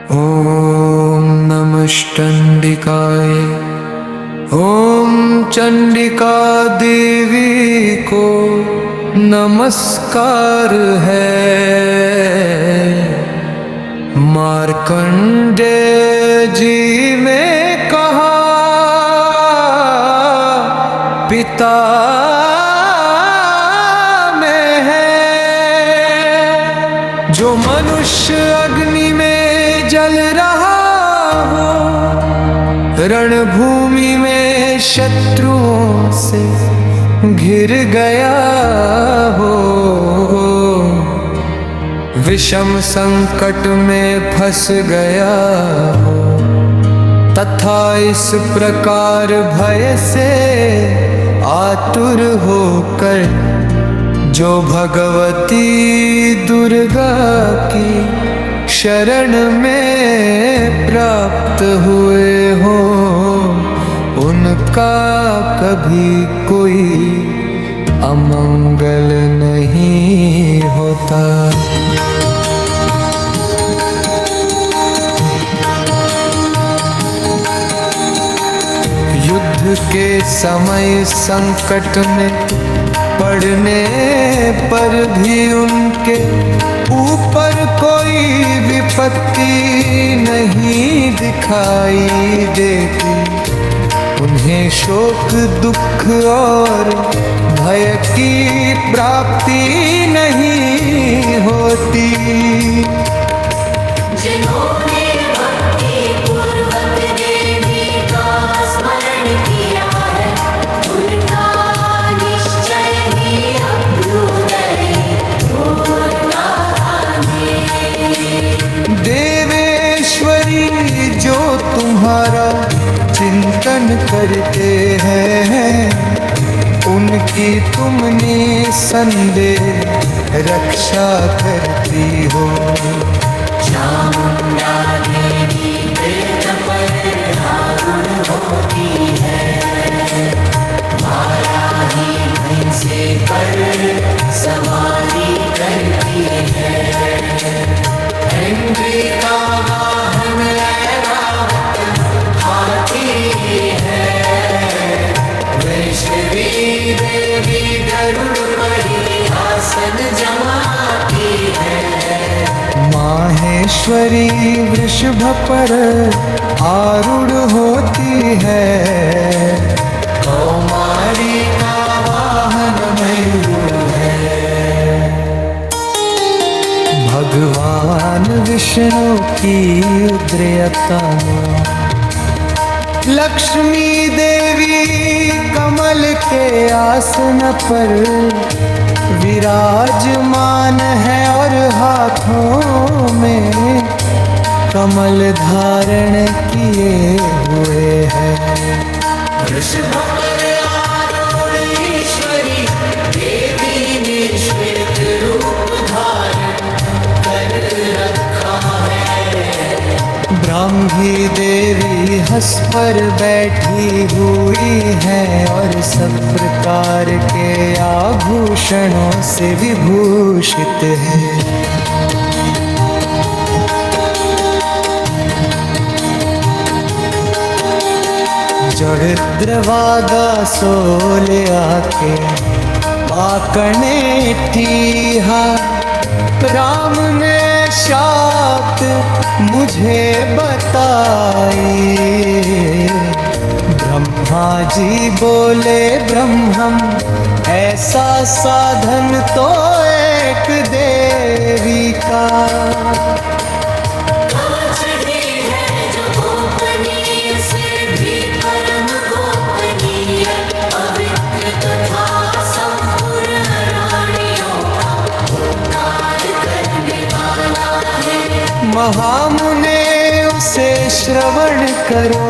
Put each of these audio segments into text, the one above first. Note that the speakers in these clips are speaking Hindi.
ॐ नमश्चंडिकाय। ॐ चंडिका देवी को नमस्कार है। मार्कंडेय जी ने कहा पिता में है। जो मनुष्य अग्नि में जल रहा हो, रणभूमि में शत्रुओं से घिर गया हो, विषम संकट में फंस गया हो, तथा इस प्रकार भय से आतुर होकर जो भगवती दुर्गा की शरण में प्राप्त हुए हो, उनका कभी कोई अमंगल नहीं होता। युद्ध के समय संकट में पड़ने पर भी उनके ऊपर कोई विपत्ति नहीं दिखाई देती। उन्हें शोक दुख और भय की प्राप्ति नहीं होती। जिन्होंने भक्ति पूर्वक देवी का स्मरण किया है, उनका निश्चय ही अभ्युदय होता है। देवेश्वरी जो तुम्हारा चिंतन करते हैं, उनकी तुम निसंदेह रक्षा करती हो। चामुंडा देवी पेट पर धारण होती है, वाराही भैंसे पर सवारी करती है। इंद्री का वाहन ऐरावत हाथी है, वैष्णवी देवी गरुड़ पर आसन जमाती है। माहेश्वरी वृषभ पर आरूढ़ होती है, कौमारी का वाहन मयूर है। भगवान विष्णु की उद्रेकता लक्ष्मी देवी कमल के आसन पर विराजमान है और हाथों में कमल धारण किए हुए हैं। वृषभ पर आरूढ़ ईश्वरी देवी ने श्वेत रूप धारण कर रखा है। ब्राह्मी देवी हंस पर बैठी हुई है और सब प्रकार के आभूषणों से विभूषित है। जड़द्रवादा सोले आके पाकने ठीहा, राम ने शाप मुझे बताई। ब्रह्मा जी बोले ब्रह्मम ऐसा साधन तो एक देवी का। कांचनी है जो गोपनीय से भी परम गोपनीय, पवित्र तथा संपूर्ण रानियों का उपकार करने वाला है। महामुने उसे श्रवण करो,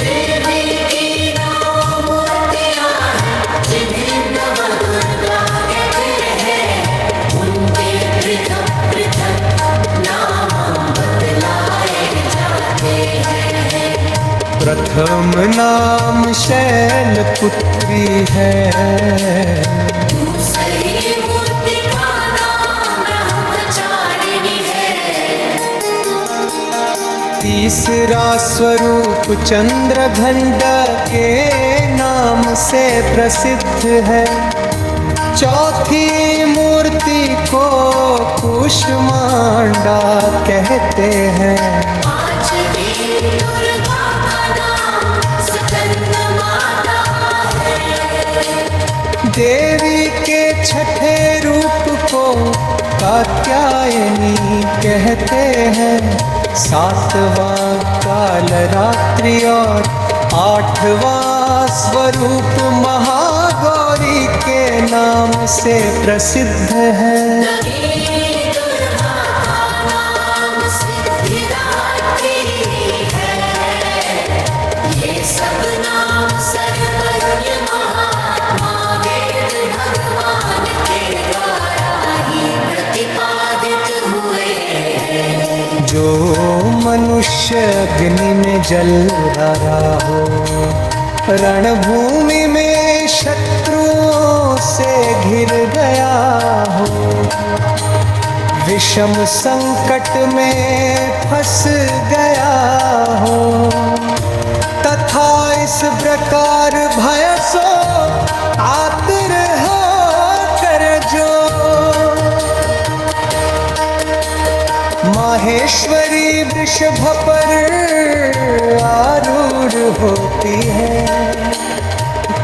देवी की नौ मूर्तियां हैं, जिन्हें नवदुर्गा कहते हैं। उनके पृथक पृथक नाम बतलाए जाते हैं। प्रथम नाम शैलपुत्री है, दूसरी मूर्ति का नाम ब्रह्मचारिणी तीसरा स्वरूप चंद्रघंट के नाम से प्रसिद्ध है। चौथी मूर्ति को कूष्मांडा कहते हैं। पांचवी दुर्गा का नाम स्कंदमाता है। देवी के छठे रूप को कात्यायनी कहते हैं। सातवां कालरात्रि और आठवां स्वरूप महागौरी के नाम से प्रसिद्ध है। नवीं दुर्गा का नाम सिद्धिदात्री है। ये सब नाम सर्वज्ञ महात्मा वेद भगवान के द्वारा ही प्रतिपादित हुए। जो मनुष्य अग्नि में जल रहा हो, रणभूमि में शत्रुओं से घिर गया हो, विषम संकट में फंस गया हो, तथा इस प्रकार भय सो आतुर हो कर जो माहेश्वरी वृषभ पर आरूढ़ होती है।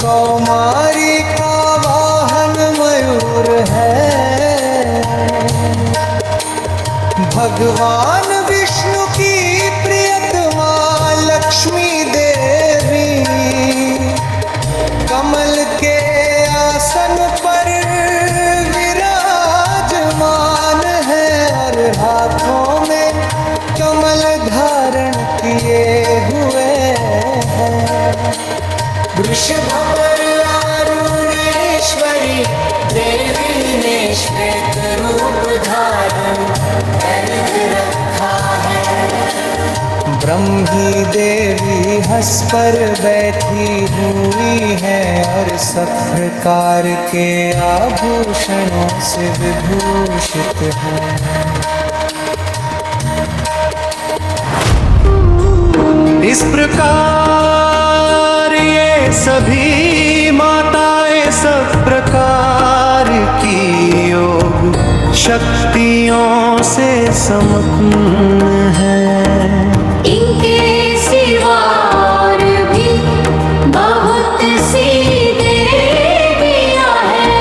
कौमारी का वाहन मयूर है। भगवान विष्णु की प्रियतमा लक्ष्मी देवी कमल के आसन पर विराजमान है और हाथों में कमल धारण किए हुए हैं। वृषभ पर आरूढ़ेश्वरी देवी ने श्वेत रूप धारण कर रखा है। ब्रह्मी देवी हंस पर बैठी हुई है और सब प्रकार के आभूषणों से विभूषित है। इस प्रकार ये सभी माताएं सब प्रकार की योग शक्तियों से संपन्न है। इनके सिवा और भी बहुत सी देवियां हैं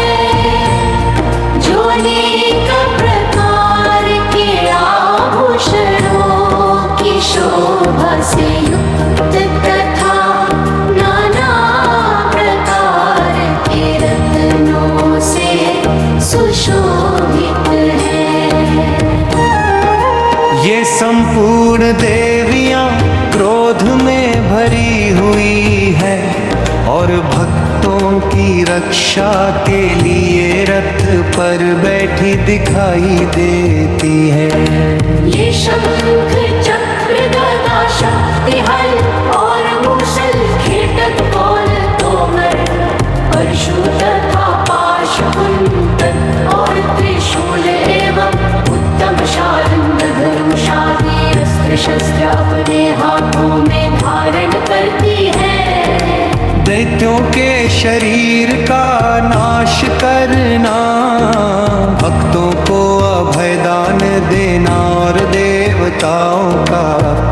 जो अनेक प्रकार के आभूषणों की शोभा से युक्त तथा नाना प्रकार के रत्नों से सुशोभित है। ये संपूर्ण देवियां क्रोध में भरी हुई है और भक्तों की रक्षा के लिए रथ पर बैठी दिखाई देती है। ये शंख चक्र गदा शक्ति हल और मूसल खेटक कौल तोमर परशु तथा पाशकुंतल और त्रिशूल एवं उत्तम शारंग धनुषादि अस्त्र शस्त्र अपने हाथों में धारण करती है। दैत्यों के शरीर का नाश करना, भक्तों को अभयदान देना और देवताओं का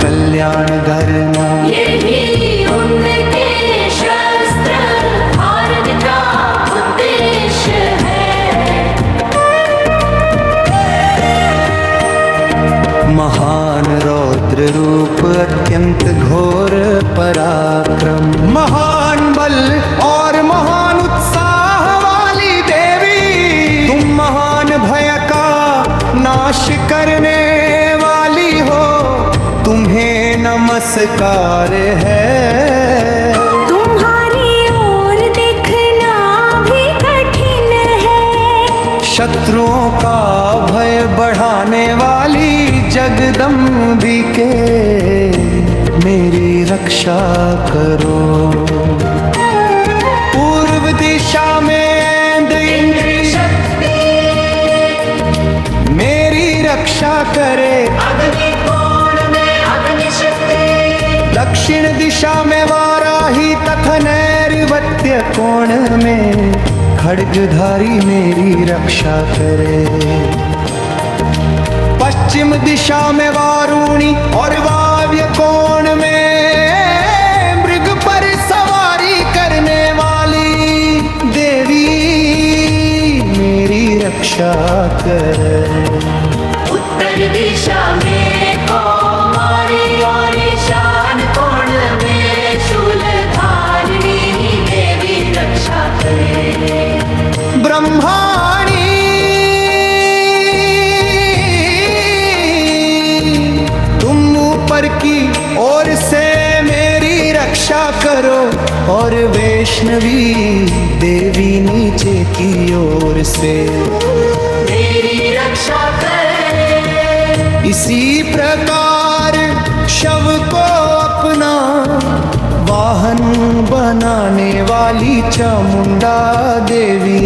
कल्याण करना। यही उनके शस्त्र धारण का उद्देश्य है। महान रौद्र रूप अत्यंत घोर पराक्रम, महान बल और महान उत्साह वाली देवी, तुम महान भय का नाश करने वाली हो, तुम्हें नमस्कार है। तुम्हारी ओर देखना भी कठिन है। शत्रुओं का भय बढ़ाने वाली जगदम्बिके मेरी रक्षा करो। पूर्व दिशा में इंद्र शक्ति मेरी रक्षा करे। अग्नि कोण में अग्नि शक्ति दक्षिण दिशा में वाराही तथा नैऋत्य कोण में खड्गधारी मेरी रक्षा करे। पश्चिम दिशा में वारुणी और वाव्य कोण में मृग पर सवारी करने वाली देवी मेरी रक्षा करे। उत्तर दिशा में कौमारी और ईशान कोण में शूलधारिणी देवी रक्षा करे। ब्रह्माणी तुम ऊपर की ओर से मेरी रक्षा करो और वैष्णवी देवी नीचे की ओर से मेरी रक्षा करे। इसी प्रकार शव को अपना वाहन बनाने वाली चामुंडा देवी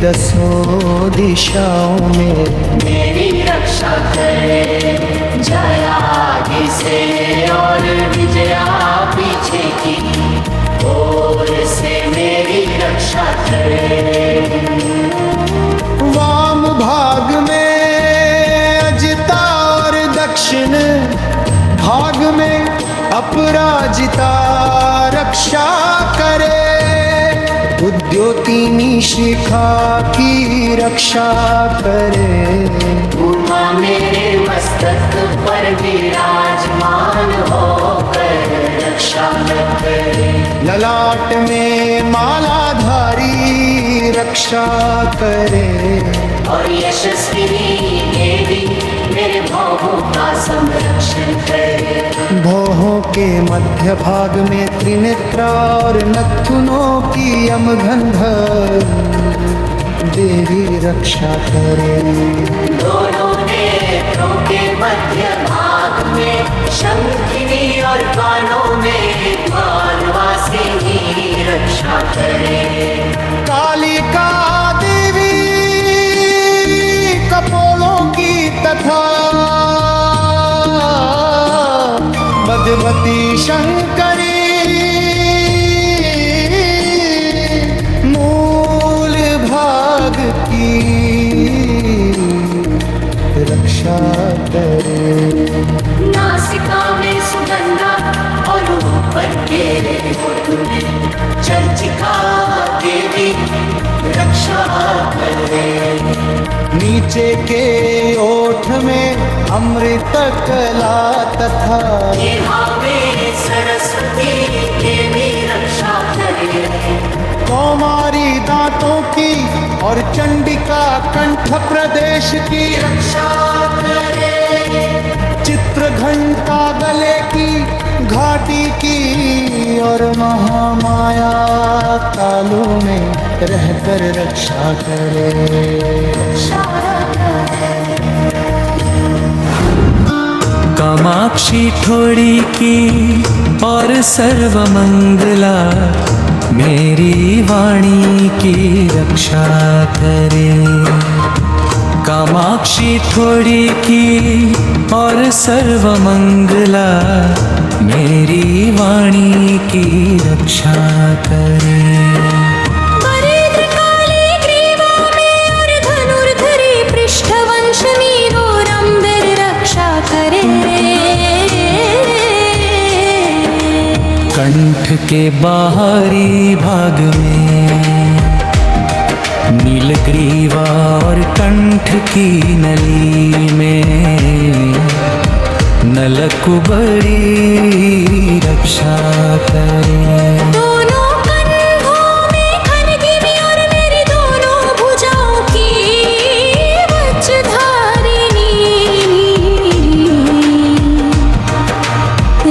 दसों दिशाओं में मेरी रक्षा करे। जया आगे से और विजया पीछे की ओर से मेरी रक्षा करे। वाम भाग में अजिता और दक्षिण भाग में अपराजिता रक्षा करे। उद्योतिनी शिखा की रक्षा करे। उमा मेरे मस्तक पर विराजमान होकर रक्षा करे। ललाट में मालाधारी रक्षा करे। और यशस्विनी देवी मेरे भौहों का संरक्षण करे। भौहों के मध्य भाग में त्रिनेत्रा और नथुनों की अमगंध देवी रक्षा करे। दोनों नेत्रों के मध्य भाग में शंखिनी और कानों में मानवासिनी रक्षा करे। कालिका देवी कपोलों की तथा मधुमती शंकरी मूल भाग की रक्षा करे। नासिका में सुगंधा और ऊपर तेरे होठ में चंचिका देवी रक्षा करे। नीचे के ओठ में अमृत कला तथा यहाँ में सरस्वती देवी रक्षा करे। कौमारी दांतों की और चंडिका कंठ प्रदेश की रक्षा करे। चित्र घंटा गले की घाटी की और महामाया तालों में रहकर रक्षा करे। कामाक्षी ठोड़ी की और सर्वमंगला मेरी वाणी की रक्षा करे। कामाक्षी ठोड़ी की और सर्वमंगला मेरी वाणी की रक्षा करे। वरदकाली ग्रीवा में और धनुर्धरी पृष्ठवंशनी घोरंबर रक्षा करे। कंठ के बाहरी भाग में नीलग्रीवा और कंठ की नली में नलकुबरी रक्षा करे। दोनों कंधों में खनगिरी और मेरी दोनों भुजाओं की वज्रधारिणी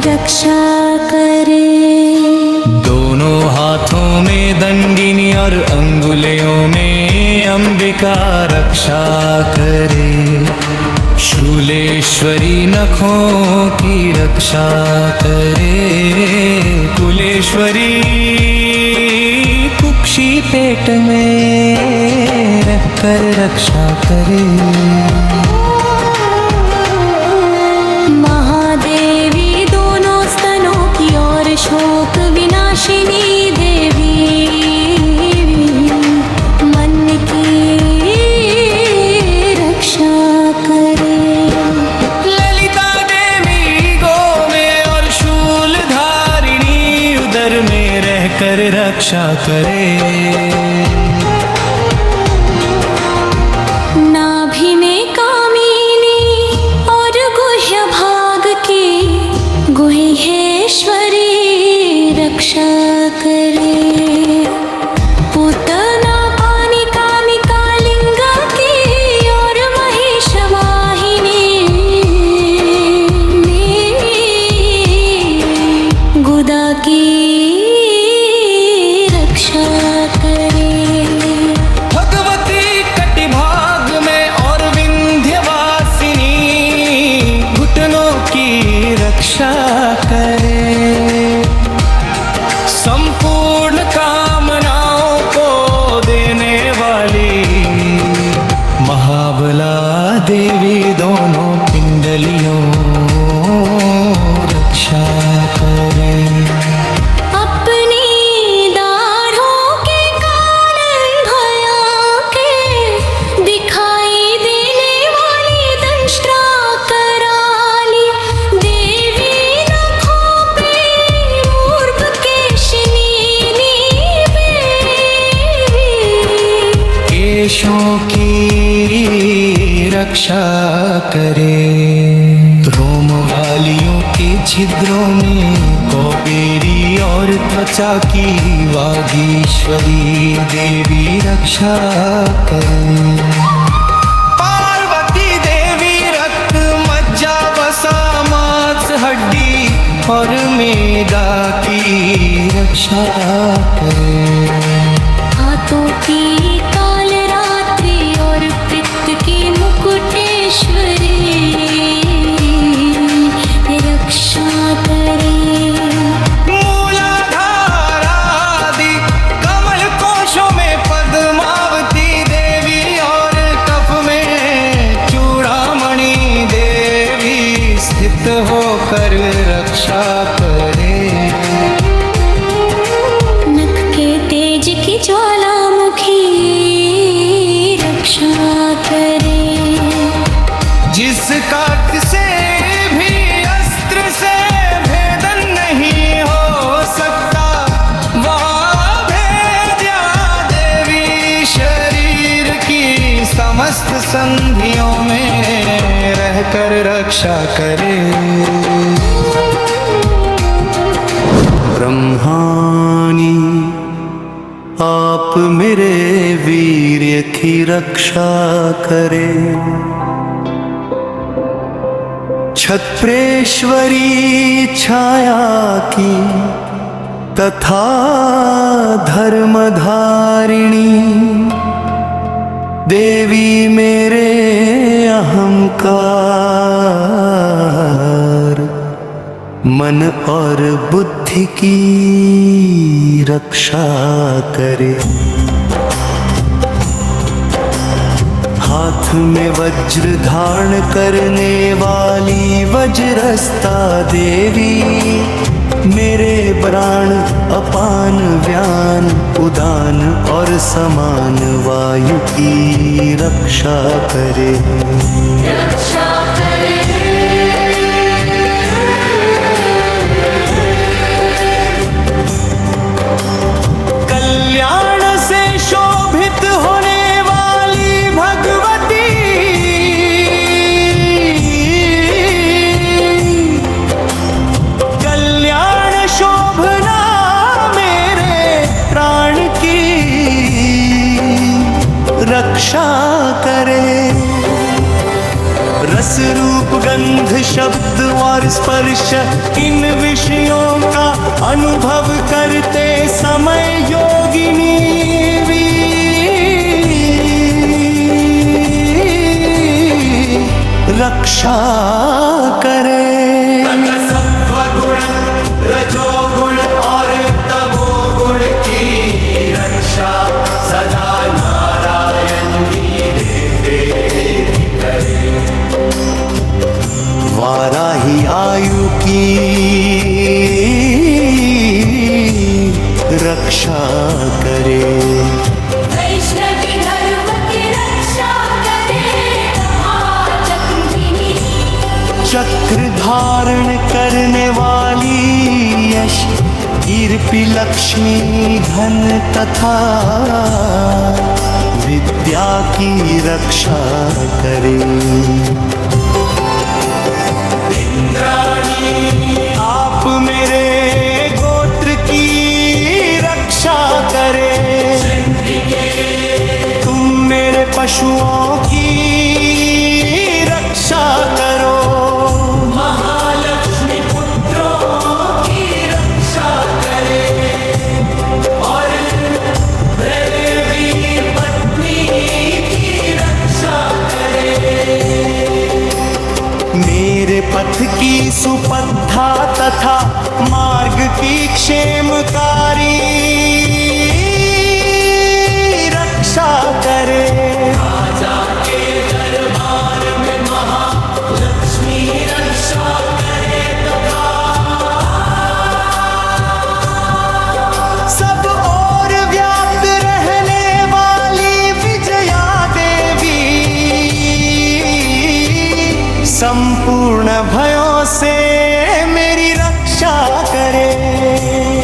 रक्षा करे। दोनों हाथों में दंडिनी और अंगुलियों में अंबिका रक्षा करे। शूलेश्वरी नखों की रक्षा करे। कुलेश्वरी कुक्षी पेट में रहकर रक्षा करे। महादेवी दोनों स्तनों की कमलपोषिणी देवी मन की रक्षा करे। ललिता देवी गो में और शूल धारिणी उदर में रहकर रक्षा करे। नाभि में कामिनी और गुह्य भाग की गुह्येश्वरी रक्षा करे। पूतना पानी कामिका लिंग की और महिष वाहिनी गुदा की रक्षा करे। भगवती कटिभाग में और विंध्यवासिनी घुटनों की रक्षा करे। संपूर्ण कामनाओं को देने वाली महाबला देवी दोनों पिंडलियों रक्षा करे। अपनी दाढ़ों के कारण भया के दिखाई देने वाली दंष्ट्रा कराली देवी नखों पे मूर्ख केशनी नीबे केशों की रक्षा करे। रोम वालियों के छिद्रों में कौबेरी और त्वचा की वागीश्वरी देवी रक्षा करे। पार्वती देवी रक्त मज्जा वसा मांस हड्डी और मेदा की रक्षा करे। हाथों की काल रात्रि और पित्त की मुकुटेश्वरी रक्षा करे। मूलाधारादि कमल कोशों में पद्मावती देवी और कफ में चूड़ामणि देवी स्थित होकर रक्षा करे। नख के तेज की ज्वालामुखी रक्षा करे। जिसका किसे भी अस्त्र से भेदन नहीं हो सकता वह भेद्या देवी शरीर की समस्त संधियों में रहकर रक्षा करे। ब्रह्मानी आप मेरे वीर्य की रक्षा करें। छत्रेश्वरी छाया की तथा धर्मधारिणी देवी मेरे अहंकार मन और बुद्धि की रक्षा करे। हाथ में वज्र धारण करने वाली वज्रस्ता देवी मेरे प्राण अपान व्यान उदान और समान वायु की रक्षा करे। कल्याण से शोभित होने वाली भगवती कल्याण शोभना मेरे प्राण की रक्षा करे। रस रूप गंध शब्द और स्पर्श इन विषयों का अनुभव करते समय योगिनी भी रक्षा करे। रजोगुण और तमोगुण की रक्षा सदा नारायण ही देते करे। वाराही आयु की धारण करने वाली यश कीर्ति लक्ष्मी धन तथा विद्या की रक्षा करे। आप मेरे गोत्र की रक्षा करे। तुम मेरे पशुओं की रक्षा करो। महालक्ष्मी पुत्रों की रक्षा करे और देवी पत्नी की रक्षा करे। मेरे पथ की सुपथा तथा मार्ग की क्षेमकारी रक्षा करे। राजा के दरबार में महालक्ष्मी रक्षा करे तथा सब और व्याप्त रहने वाली विजया देवी संपूर्ण भयों से मेरी रक्षा करे।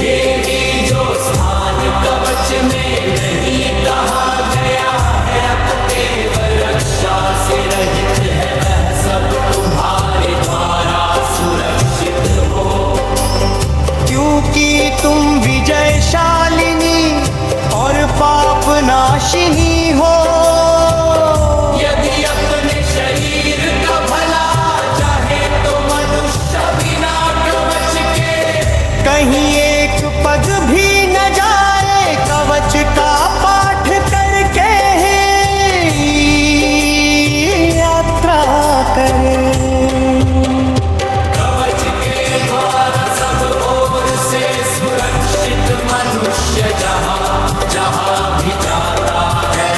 देवी जो स्थान कवच में नहीं कहा गया है अतएव रक्षा से रहित है वह सब तुम्हारे द्वारा सुरक्षित हो। क्योंकि तुम विजयशालिनी और पाप नाशिनी हो। यदि अपने शरीर का भला चाहे तो मनुष्य बिना कवच के कहीं एक पग भी न जाए कवच का पाठ करके यात्रा करे। कवच के द्वारा सब ओर से सुरक्षित मनुष्य जहाँ जहाँ भी जाता है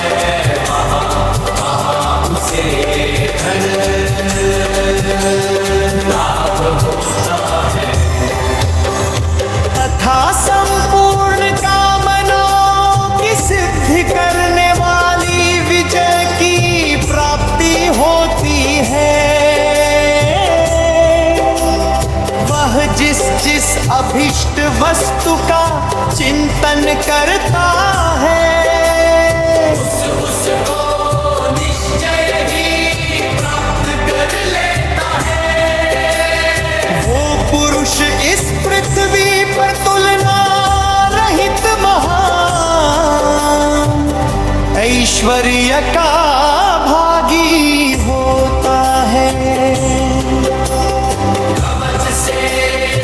वहाँ वहाँ उसे धन लाभ होता है। तथा संपूर्ण कामनाओं की सिद्धि करने वाली विजय की प्राप्ति होती है। वह जिस जिस अभिष्ट वस्तु का चिंतन करता है उसको निश्चय ही प्राप्त कर लेता है। वो पुरुष इस पृथ्वी पर तुलना रहित महान ऐश्वर्य का भागी होता है। कवच से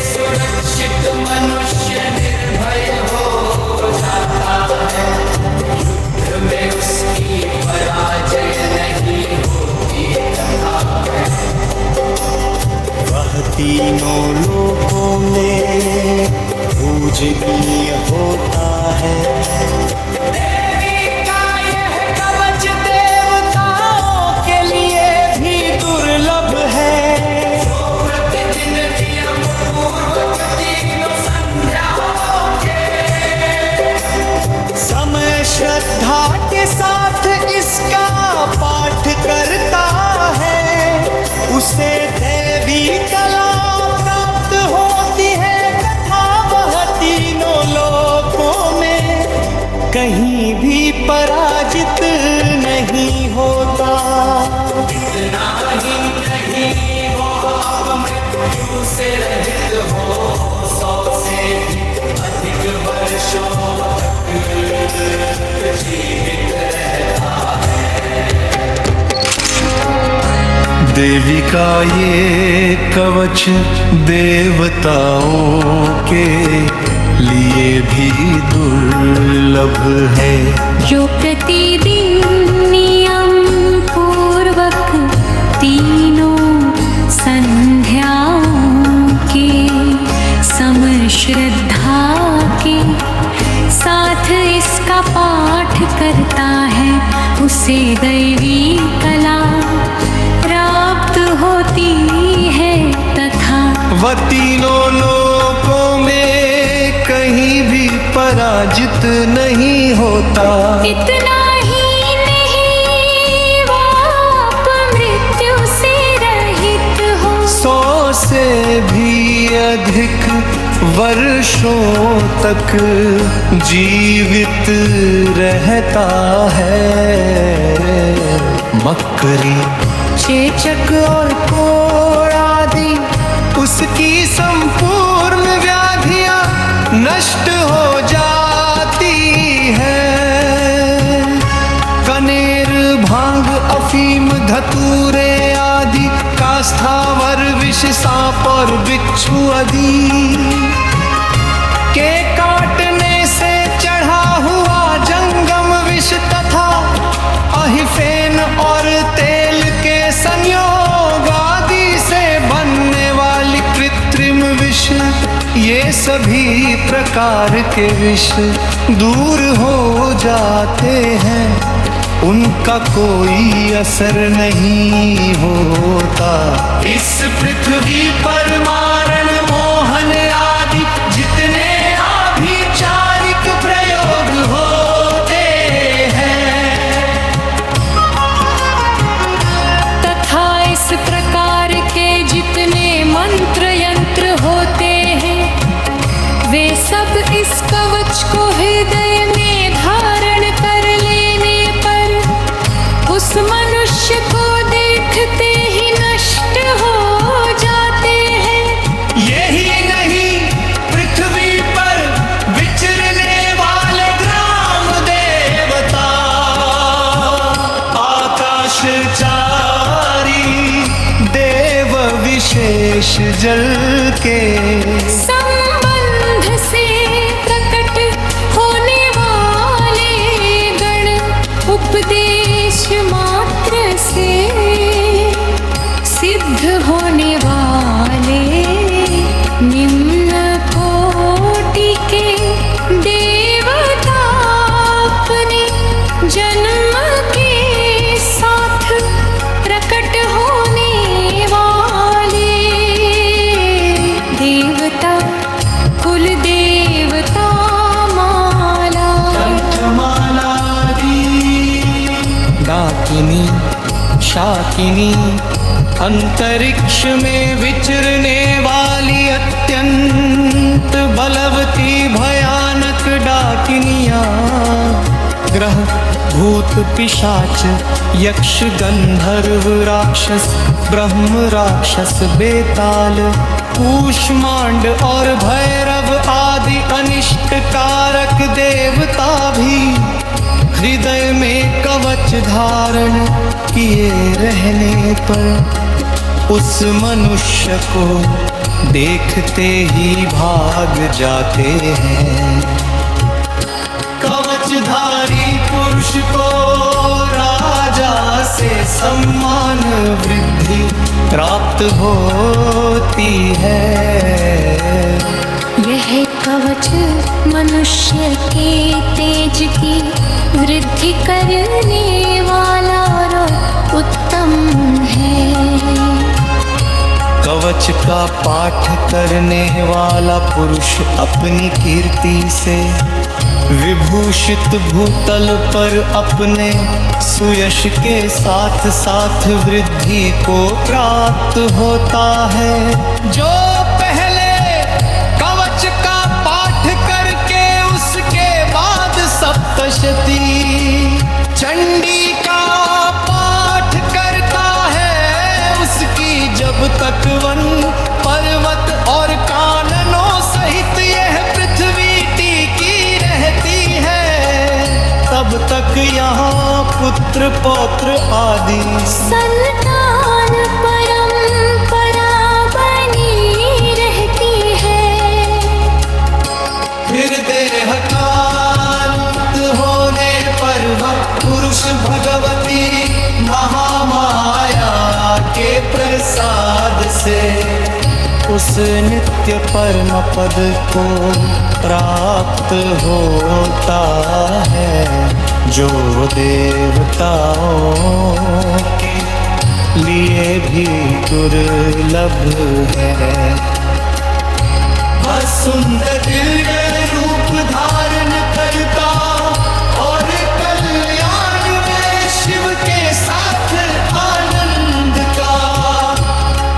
सुरक्षित मनुष्य निर्भय हो जाता है। युद्ध में उसकी पराजय नहीं होती तथा वह तीनों लोकों में पूजनीय होता है। देवी का यह कवच देवताओं के लिए भी दुर्लभ है। प्रतिदिन नियम पूर्वक तीनों संध्याओं के समय श्रद्धा के साथ इसका पाठ करता है उसे देवी कला प्राप्त होती है तथा वह तीनों लोकों में कहीं भी पराजित नहीं होता। इतना ही नहीं वो अब मृत्यु से रहित हो 100 से भी अधिक वर्षों तक जीवित रहता है। देवी का ये कवच देवताओं के लिए भी दुर्लभ है। जो प्रतिदिन नियम पूर्वक तीनों संध्याओं के समय श्रद्धा के साथ इसका पाठ करता है उसे दैवी कला प्राप्त होती है तथा वह तीनों लोकों में कहीं भी पराजित नहीं होता। इतना ही नहीं वो मृत्यु से रहित हो 100 से वर्षों तक जीवित रहता है। मकरी, चेचक और कोढ़ आदि उसकी संपूर्ण व्याधियां नष्ट हो जाती है। कनेर, भांग, अफीम, धतूरे आदि का स्थावर विष, सांप और बिच्छू आदि के काटने से चढ़ा हुआ जंगम विष तथा अहिफेन और तेल के संयोग आदि से बनने वाली कृत्रिम विष, ये सभी प्रकार के विष दूर हो जाते हैं, उनका कोई असर नहीं होता। इस पृथ्वी पर मारण, मोहन आदि जितने आभिचारिक प्रयोग होते हैं, तथा इस प्रकार के जितने मंत्र यंत्र होते हैं, वे सब इस कवच को हृदय में धारण कर लेने पर उस मनुष्य को देखते ही नष्ट हो जाते हैं। यही नहीं, पृथ्वी पर विचरने वाले ग्राम देवता, आकाशचारी देव विशेष जल के संबंध से प्रकट होने वाले गण, उपदेश मात्र से सिद्ध होने वाले निम्न कोटि के देवता अपने जन्म के साथ प्रकट होने वाले देवता, कुल देवता माला, डाकिनी, शाकिनी, अंतरिक्ष में विचरने वाली अत्यंत बलवती भयानक डाकिनियां, ग्रह, भूत, पिशाच, यक्ष, गंधर्व, राक्षस, ब्रह्म राक्षस, बेताल, कूष्मांड और भैरव आदि अनिष्ट कारक देवता भी हृदय में कवच धारण किए रहने पर उस मनुष्य को देखते ही भाग जाते हैं। कवचधारी पुरुष को राजा से सम्मान वृद्धि प्राप्त होती है। यह कवच मनुष्य के तेज की वृद्धि करने वाला और उत्तम है। कवच का पाठ करने वाला पुरुष अपनी कीर्ति से विभूषित भूतल पर अपने सुयश के साथ साथ वृद्धि को प्राप्त होता है। जो पहले कवच का पाठ करके उसके बाद सप्तशती चंडी का पाठ करता है, उसकी जब तक वन पर्वत और काननों सहित यह पृथ्वी टिकी रहती है, तब तक यहाँ पुत्र पौत्र आदि संतान परंपरा बनी रहती है। फिर देह कांत होने पर वह पुरुष भगवती महामाया के प्रसाद से उस नित्य परम पद को प्राप्त होता है, जो देवताओं के लिए भी दुर्लभ है। वह सुंदर दिव्य रूप धारण करता और कल्याण में शिव के साथ आनंद का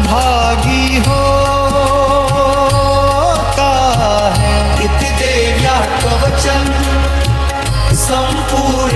भागी होता वचन संपूर्ण